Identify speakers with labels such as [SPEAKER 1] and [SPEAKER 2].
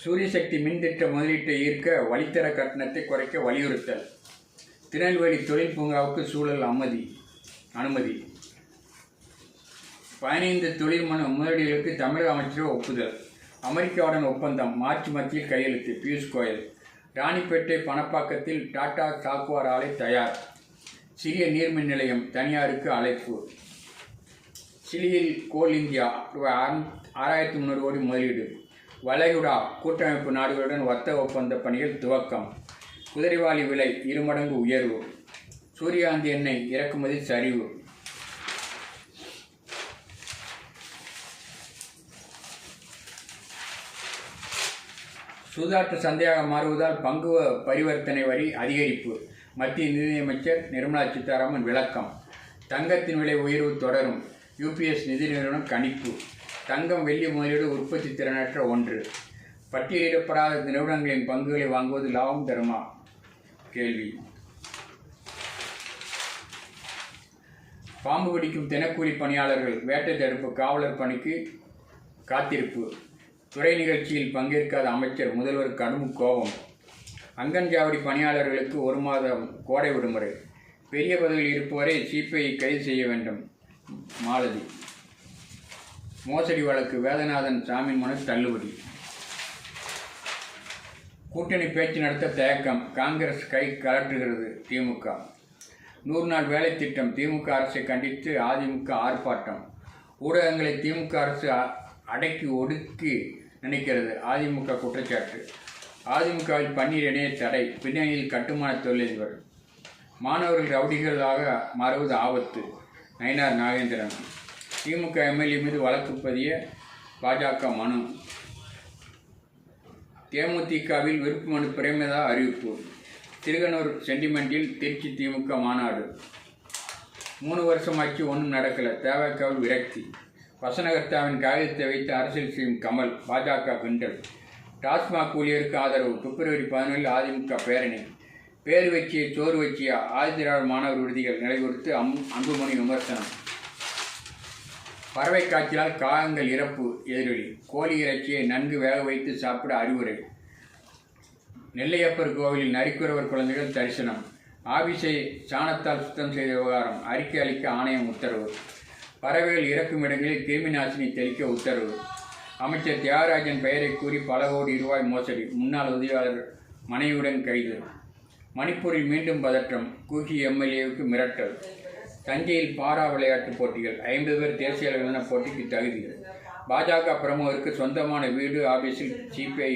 [SPEAKER 1] சூரியசக்தி மின்திட்ட முதலீட்டை ஈர்க்க வழித்தட கட்டணத்தை குறைக்க வலியுறுத்தல். திருநெல்வேலி தொழில் பூங்காவுக்கு சூழல் அனுமதி. 15 தொழில் முதலீடுகளுக்கு தமிழக அமைச்சர் ஒப்புதல். அமெரிக்காவுடன் ஒப்பந்தம் மார்ச் மத்தியில் கையெழுத்து. பியூஷ் கோயல். ராணிப்பேட்டை பணப்பாக்கத்தில் டாடா சாக்குவார் ஆலை தயார். சிறிய நீர்மின் நிலையம் தனியாருக்கு அழைப்பு. சிலியில் கோல் இந்தியா ₹6300 கோடி முதலீடு. வளைகுடா கூட்டமைப்பு நாடுகளுடன் வர்த்தக ஒப்பந்த பணிகள் துவக்கம். குதிரைவாலி விலை 2 மடங்கு உயர்வு. சூரியகாந்தி எண்ணெய் இறக்குமதி சரிவு. சூதாட்ட சந்தையாக மாறுவதால் பங்கு பரிவர்த்தனை வரி அதிகரிப்பு. மத்திய நிதியமைச்சர் நிர்மலா சீதாராமன் விளக்கம். தங்கத்தின் விலை உயர்வு தொடரும். யூபிஎஸ் நிதி நிறுவனம் கணிப்பு. தங்கம் வெள்ளி முதலீடு உற்பத்தி திறனற்ற ஒன்று. பட்டியலிடப்படாத நிறுவனங்களின் பங்குகளை வாங்குவது லாபம் தருமா? கேள்வி. பாம்பு பிடிக்கும் தினக்கூலி பணியாளர்கள் வேட்டை தடுப்பு காவலர் பணிக்கு காத்திருப்பு. துறை நிகழ்ச்சியில் பங்கேற்காத அமைச்சர் முதல்வர் கடும் கோபம். அங்கன்வாடி பணியாளர்களுக்கு 1 மாதம் கோடை விடுமுறை. பெரிய பதவியில் இருப்பவரை சிபிஐ கைது செய்ய வேண்டும். மாலதி. மோசடி வழக்கு வேதநாதன் ஜாமீன் மனு தள்ளுபடி. கூட்டணி பேச்சு நடத்த தயக்கம். காங்கிரஸ் கை கலற்றுகிறது. திமுக. 100 நாள் வேலை திட்டம். திமுக அரசை கண்டித்து அதிமுக ஆர்ப்பாட்டம். ஊடகங்களை திமுக அரசு அடக்கி ஒடுக்கி நினைக்கிறது. அதிமுக குற்றச்சாட்டு. அதிமுகவில் பன்னீர் இணைய தடை. பின்னணியில் கட்டுமான தொழிலதிபர். மாணவர்கள் ரவுடிகளாக மாறுவது ஆபத்து. நயினார் நாகேந்திரன். திமுக எம்எல்ஏ மீது வழக்கு பதிய பாஜக மனு. தேமுதிகவில் விருப்பு மனு பிரேமதா அறிவிப்பு. திருகனூர் சென்டிமெண்டில் திருச்சி திமுக மாநாடு. 3 வருஷமாச்சு ஒன்றும் நடக்கல. தேவகாவில் விரக்தி. வசனகர்த்தாவின் காகிதத்தை வைத்து அரசியல் செய்யும் கமல். பாஜக கிண்டல். டாஸ்மாக் ஊழியருக்கு ஆதரவு. பிப்ரவரி 17 அதிமுக பேரணி. பேர் வச்சிய சோறு வச்சிய ஆதிதிராவிடர் மாணவர் விடுதிகள் நிலை குறித்து அன்புமணி விமர்சனம். பறவை காய்ச்சலால் காகங்கள் இறப்பு எதிரொலி. கோழி இறைச்சியை நன்கு வேக வைத்து சாப்பிட அறிவுரை. நெல்லையப்பர் கோவிலில் நரிக்குறவர் குழந்தைகள் தரிசனம். ஆபீஸை சாணத்தால் சுத்தம் செய்த விவகாரம். அறிக்கை அளிக்க ஆணையம் உத்தரவு. பறவைகள் இறக்கும் இடங்களில் கிருமி நாசினி தெளிக்க உத்தரவு. அமைச்சர் தியாகராஜன் பெயரை கூறி பல கோடி ரூபாய் மோசடி. முன்னாள் உதவியாளர் மனைவியுடன் கைது. மணிப்பூரில் மீண்டும் பதற்றம். கூகி எம்எல்ஏவுக்கு மிரட்டல். தஞ்சையில் பாரா விளையாட்டுப் போட்டிகள். 50 பேர் தேசிய அளவிலான போட்டிக்கு தகுதி. பாஜக பிரமுகருக்கு சொந்தமான வீடு ஆபீஸில் சிபிஐ